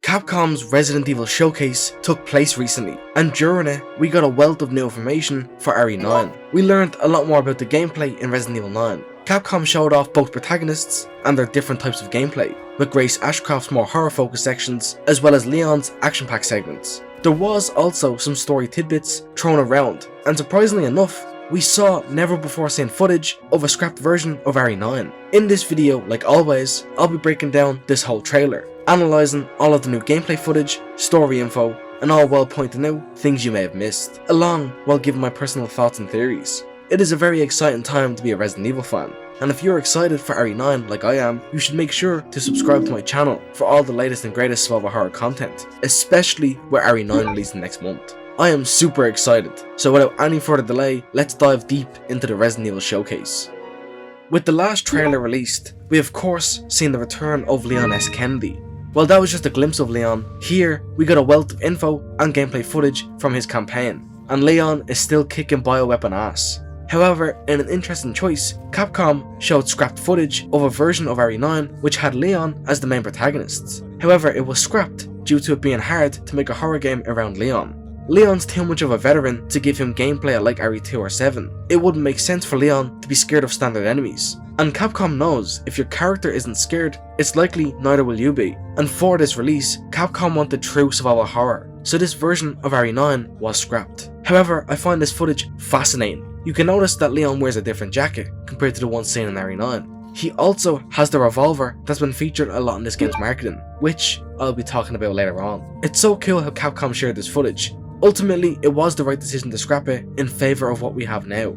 Capcom's Resident Evil showcase took place recently, and during it, we got a wealth of new information for RE9. We learned a lot more about the gameplay in Resident Evil 9. Capcom showed off both protagonists and their different types of gameplay, with Grace Ashcroft's more horror-focused sections, as well as Leon's action-packed segments. There was also some story tidbits thrown around, and surprisingly enough, we saw never-before-seen footage of a scrapped version of RE9. In this video, like always, I'll be breaking down this whole trailer, analysing all of the new gameplay footage, story info, and all while pointing out things you may have missed, along while giving my personal thoughts and theories. It is a very exciting time to be a Resident Evil fan, and if you're excited for RE9 like I am, you should make sure to subscribe to my channel for all the latest and greatest survival horror content, especially with RE9 releasing next month. I am super excited, so without any further delay, let's dive deep into the Resident Evil showcase. With the last trailer released, we of course seen the return of Leon S. Kennedy. While that was just a glimpse of Leon, here we got a wealth of info and gameplay footage from his campaign, and Leon is still kicking bioweapon ass. However, in an interesting choice, Capcom showed scrapped footage of a version of RE9 which had Leon as the main protagonists. However, it was scrapped due to it being hard to make a horror game around Leon. Leon's too much of a veteran to give him gameplay like RE2 or 7. It wouldn't make sense for Leon to be scared of standard enemies. And Capcom knows if your character isn't scared, it's likely neither will you be. And for this release, Capcom wanted true survival horror, so this version of RE9 was scrapped. However, I find this footage fascinating. You can notice that Leon wears a different jacket compared to the one seen in RE9. He also has the revolver that's been featured a lot in this game's marketing, which I'll be talking about later on. It's so cool how Capcom shared this footage. Ultimately, it was the right decision to scrap it in favour of what we have now.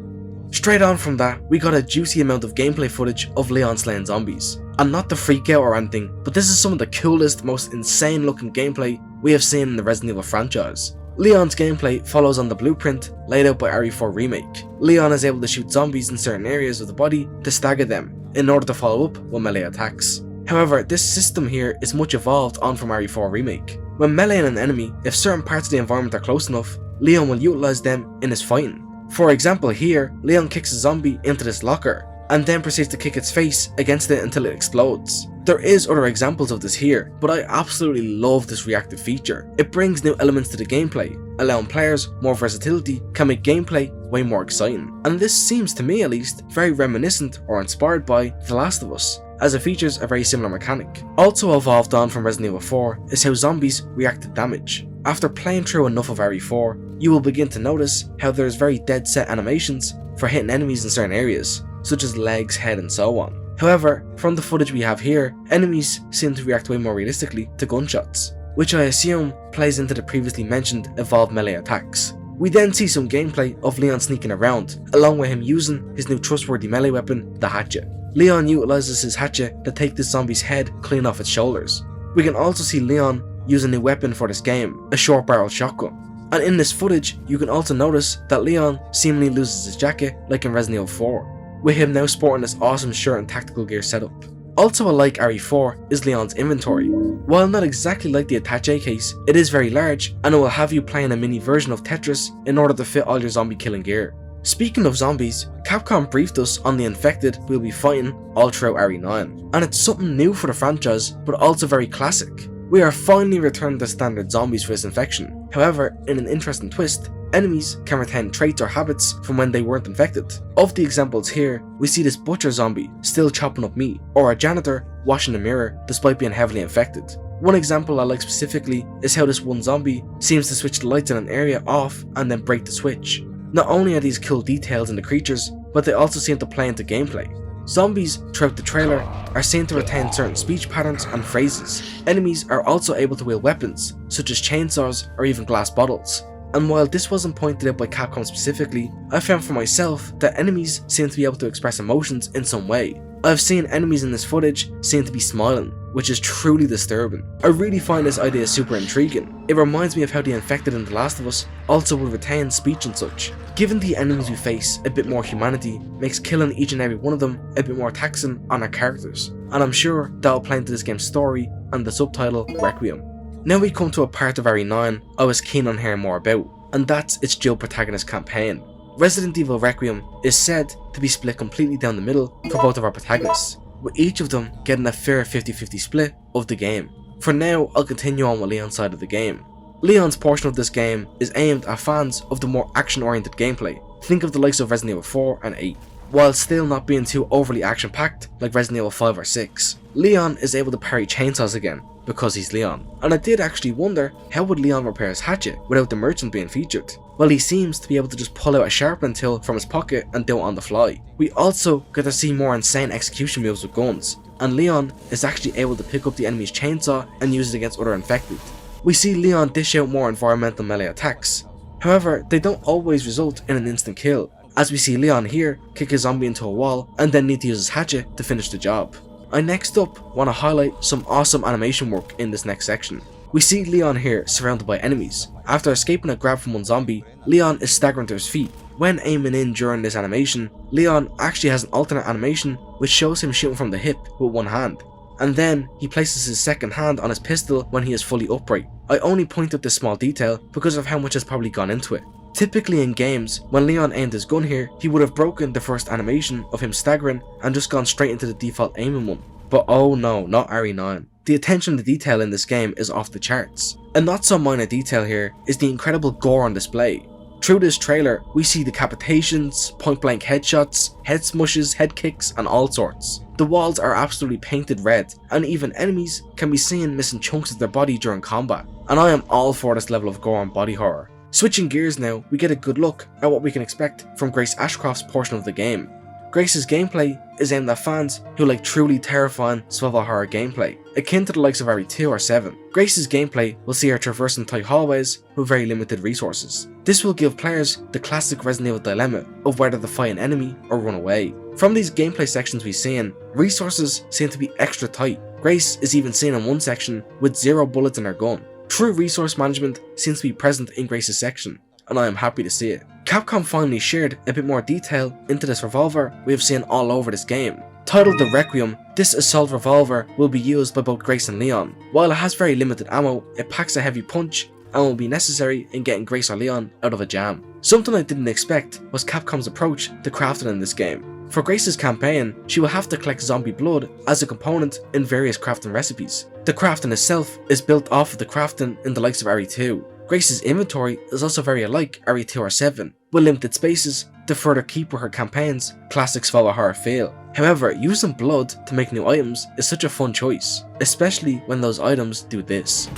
Straight on from that, we got a juicy amount of gameplay footage of Leon slaying zombies. And not to freak out or anything, but this is some of the coolest, most insane looking gameplay we have seen in the Resident Evil franchise. Leon's gameplay follows on the blueprint laid out by RE4 Remake. Leon is able to shoot zombies in certain areas of the body to stagger them, in order to follow up with melee attacks. However, this system here is much evolved on from RE4 Remake. When meleeing an enemy, if certain parts of the environment are close enough, Leon will utilise them in his fighting. For example here, Leon kicks a zombie into this locker, and then proceeds to kick its face against it until it explodes. There is other examples of this here, but I absolutely love this reactive feature. It brings new elements to the gameplay, allowing players more versatility can make gameplay way more exciting. And this seems to me at least very reminiscent or inspired by The Last of Us, as it features a very similar mechanic. Also evolved on from Resident Evil 4 is how zombies react to damage. After playing through enough of RE4, you will begin to notice how there is very dead set animations for hitting enemies in certain areas, such as legs, head and so on. However, from the footage we have here, enemies seem to react way more realistically to gunshots, which I assume plays into the previously mentioned evolved melee attacks. We then see some gameplay of Leon sneaking around, along with him using his new trustworthy melee weapon, the hatchet. Leon utilises his hatchet to take the zombie's head clean off its shoulders. We can also see Leon use a new weapon for this game, a short barreled shotgun. And in this footage, you can also notice that Leon seemingly loses his jacket like in Resident Evil 4, with him now sporting this awesome shirt and tactical gear setup. Also alike RE4 is Leon's inventory. While not exactly like the attaché case, it is very large and it will have you playing a mini version of Tetris in order to fit all your zombie killing gear. Speaking of zombies, Capcom briefed us on the infected we'll be fighting all throughout RE9, and it's something new for the franchise but also very classic. We are finally returning to standard zombies for this infection. However, in an interesting twist, enemies can retain traits or habits from when they weren't infected. Of the examples here, we see this butcher zombie still chopping up meat, or a janitor washing a mirror despite being heavily infected. One example I like specifically is how this one zombie seems to switch the lights in an area off and then break the switch. Not only are these cool details in the creatures, but they also seem to play into gameplay. Zombies throughout the trailer are seen to retain certain speech patterns and phrases. Enemies are also able to wield weapons, such as chainsaws or even glass bottles. And while this wasn't pointed out by Capcom specifically, I found for myself that enemies seem to be able to express emotions in some way. I've seen enemies in this footage seem to be smiling, which is truly disturbing. I really find this idea super intriguing. It reminds me of how the infected in The Last of Us also will retain speech and such. Giving the enemies we face a bit more humanity makes killing each and every one of them a bit more taxing on our characters, and I'm sure that'll play into this game's story and the subtitle Requiem. Now we come to a part of RE9 I was keen on hearing more about, and that's its dual protagonist campaign. Resident Evil Requiem is said to be split completely down the middle for both of our protagonists, with each of them getting a fair 50-50 split of the game. For now, I'll continue on with Leon's side of the game. Leon's portion of this game is aimed at fans of the more action-oriented gameplay. Think of the likes of Resident Evil 4 and 8. While still not being too overly action-packed like Resident Evil 5 or 6, Leon is able to parry chainsaws again, because he's Leon. And I did actually wonder, how would Leon repair his hatchet without the merchant being featured? Well, he seems to be able to just pull out a sharpening tool from his pocket and do it on the fly. We also get to see more insane execution moves with guns, and Leon is actually able to pick up the enemy's chainsaw and use it against other infected. We see Leon dish out more environmental melee attacks. However, they don't always result in an instant kill, as we see Leon here kick a zombie into a wall and then need to use his hatchet to finish the job. I next up want to highlight some awesome animation work in this next section. We see Leon here surrounded by enemies. After escaping a grab from one zombie, Leon is staggering to his feet. When aiming in during this animation, Leon actually has an alternate animation which shows him shooting from the hip with one hand. And then he places his second hand on his pistol when he is fully upright. I only point out this small detail because of how much has probably gone into it. Typically in games, when Leon aimed his gun here, he would have broken the first animation of him staggering and just gone straight into the default aiming one. But oh no, not RE9. The attention to detail in this game is off the charts. A not so minor detail here is the incredible gore on display. Through this trailer, we see decapitations, point blank headshots, head smushes, head kicks, and all sorts. The walls are absolutely painted red, and even enemies can be seen missing chunks of their body during combat. And I am all for this level of gore and body horror. Switching gears now, we get a good look at what we can expect from Grace Ashcroft's portion of the game. Grace's gameplay is aimed at fans who like truly terrifying survival horror gameplay, akin to the likes of RE2 or 7. Grace's gameplay will see her traversing tight hallways with very limited resources. This will give players the classic Resident Evil dilemma of whether to fight an enemy or run away. From these gameplay sections we've seen, resources seem to be extra tight. Grace is even seen in one section with 0 bullets in her gun. True resource management seems to be present in Grace's section, and I am happy to see it. Capcom finally shared a bit more detail into this revolver we have seen all over this game. Titled the Requiem, this assault revolver will be used by both Grace and Leon. While it has very limited ammo, it packs a heavy punch and will be necessary in getting Grace or Leon out of a jam. Something I didn't expect was Capcom's approach to crafting in this game. For Grace's campaign, she will have to collect zombie blood as a component in various crafting recipes. The crafting itself is built off of the crafting in the likes of RE2. Grace's inventory is also very alike RE2 or 7, with limited spaces to further keep with her campaign's classic survival horror feel. However, using blood to make new items is such a fun choice, especially when those items do this.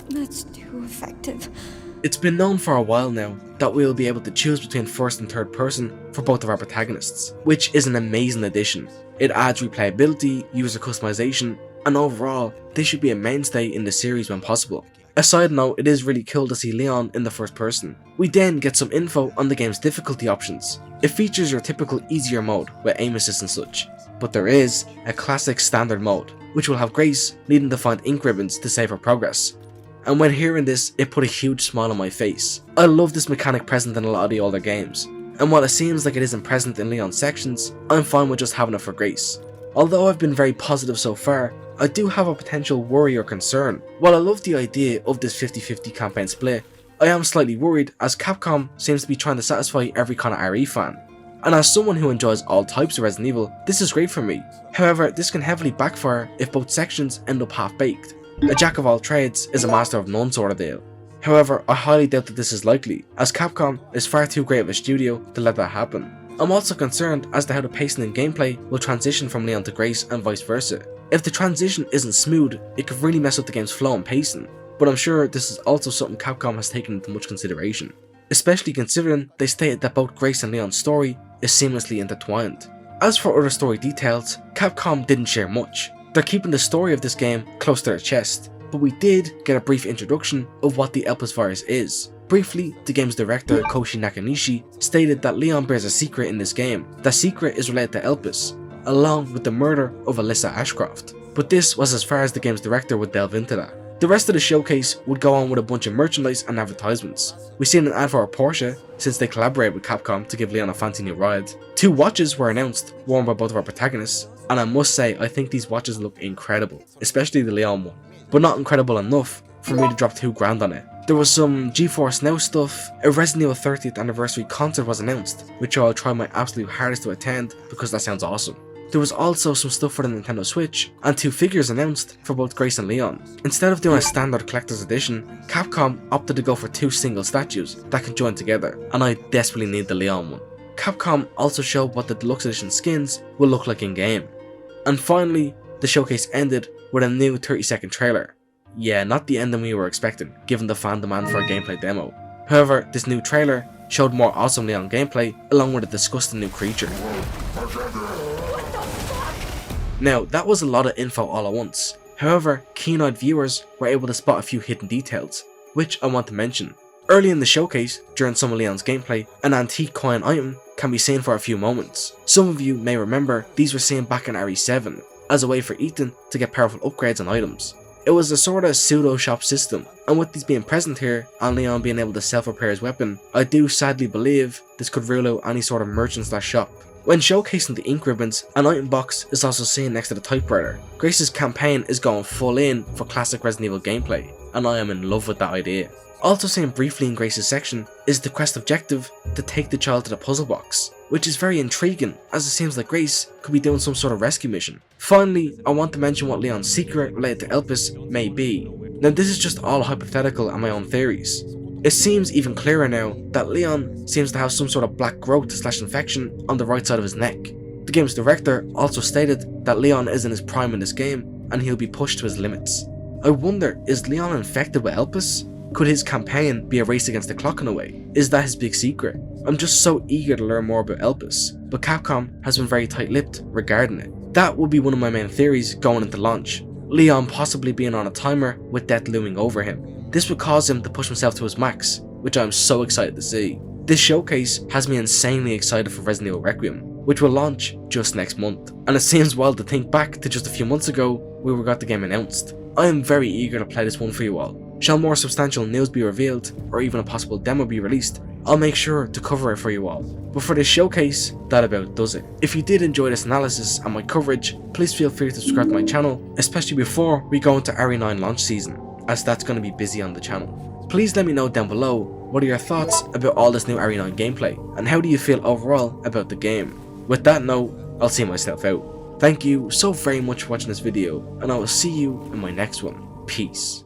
That's too effective. It's been known for a while now that we will be able to choose between first and third person for both of our protagonists, which is an amazing addition. It adds replayability, user customization, and overall, this should be a mainstay in the series when possible. A side note, it is really cool to see Leon in the first person. We then get some info on the game's difficulty options. It features your typical easier mode with aim assist and such, but there is a classic standard mode, which will have Grace needing to find ink ribbons to save her progress. And when hearing this, it put a huge smile on my face. I love this mechanic present in a lot of the older games, and while it seems like it isn't present in Leon's sections, I'm fine with just having it for Grace. Although I've been very positive so far, I do have a potential worry or concern. While I love the idea of this 50-50 campaign split, I am slightly worried as Capcom seems to be trying to satisfy every kind of RE fan. And as someone who enjoys all types of Resident Evil, this is great for me. However, this can heavily backfire if both sections end up half-baked. A jack of all trades is a master of none sort of deal. However, I highly doubt that this is likely, as Capcom is far too great of a studio to let that happen. I'm also concerned as to how the pacing and gameplay will transition from Leon to Grace and vice versa. If the transition isn't smooth, it could really mess up the game's flow and pacing, but I'm sure this is also something Capcom has taken into much consideration, especially considering they stated that both Grace and Leon's story is seamlessly intertwined. As for other story details, Capcom didn't share much. They're keeping the story of this game close to their chest, but we did get a brief introduction of what the Elpis virus is. Briefly, the game's director Koshi Nakanishi stated that Leon bears a secret in this game. That secret is related to Elpis, along with the murder of Alyssa Ashcroft. But this was as far as the game's director would delve into that. The rest of the showcase would go on with a bunch of merchandise and advertisements. We've seen an ad for a Porsche, since they collaborated with Capcom to give Leon a fancy new ride. 2 watches were announced, worn by both of our protagonists, and I must say I think these watches look incredible, especially the Leon one, but not incredible enough for me to drop $2,000 on it. There was some GeForce Now stuff, a Resident Evil 30th anniversary concert was announced, which I'll try my absolute hardest to attend because that sounds awesome. There was also some stuff for the Nintendo Switch, and 2 figures announced for both Grace and Leon. Instead of doing a standard collector's edition, Capcom opted to go for 2 single statues that can join together, and I desperately need the Leon one. Capcom also showed what the deluxe edition skins will look like in game. And finally, the showcase ended with a new 30-second trailer. Yeah, not the ending we were expecting, given the fan demand for a gameplay demo. However, this new trailer showed more awesome Leon gameplay, along with a disgusting new creature. Now, that was a lot of info all at once. However, keen-eyed viewers were able to spot a few hidden details, which I want to mention. Early in the showcase, during some of Leon's gameplay, an antique coin item can be seen for a few moments. Some of you may remember these were seen back in RE7, as a way for Ethan to get powerful upgrades on items. It was a sort of pseudo shop system, and with these being present here, and Leon being able to self-repair his weapon, I do sadly believe this could rule out any sort of merchant/shop. When showcasing the ink ribbons, an item box is also seen next to the typewriter. Grace's campaign is going full in for classic Resident Evil gameplay, and I am in love with that idea. Also seen briefly in Grace's section is the quest objective to take the child to the puzzle box, which is very intriguing as it seems like Grace could be doing some sort of rescue mission. Finally, I want to mention what Leon's secret related to Elpis may be. Now this is just all hypothetical and my own theories. It seems even clearer now that Leon seems to have some sort of black growth/infection on the right side of his neck. The game's director also stated that Leon is in his prime in this game and he'll be pushed to his limits. I wonder, is Leon infected with Elpis? Could his campaign be a race against the clock in a way? Is that his big secret? I'm just so eager to learn more about Elpis, but Capcom has been very tight-lipped regarding it. That would be one of my main theories going into launch. Leon possibly being on a timer with death looming over him. This would cause him to push himself to his max, which I'm so excited to see. This showcase has me insanely excited for Resident Evil Requiem, which will launch just next month. And it seems wild to think back to just a few months ago when we got the game announced. I am very eager to play this one for you all. Shall more substantial news be revealed, or even a possible demo be released, I'll make sure to cover it for you all. But for this showcase, that about does it. If you did enjoy this analysis and my coverage, please feel free to subscribe to my channel, especially before we go into RE9 launch season, as that's going to be busy on the channel. Please let me know down below what are your thoughts about all this new RE9 gameplay, and how do you feel overall about the game. With that note, I'll see myself out. Thank you so very much for watching this video, and I will see you in my next one. Peace.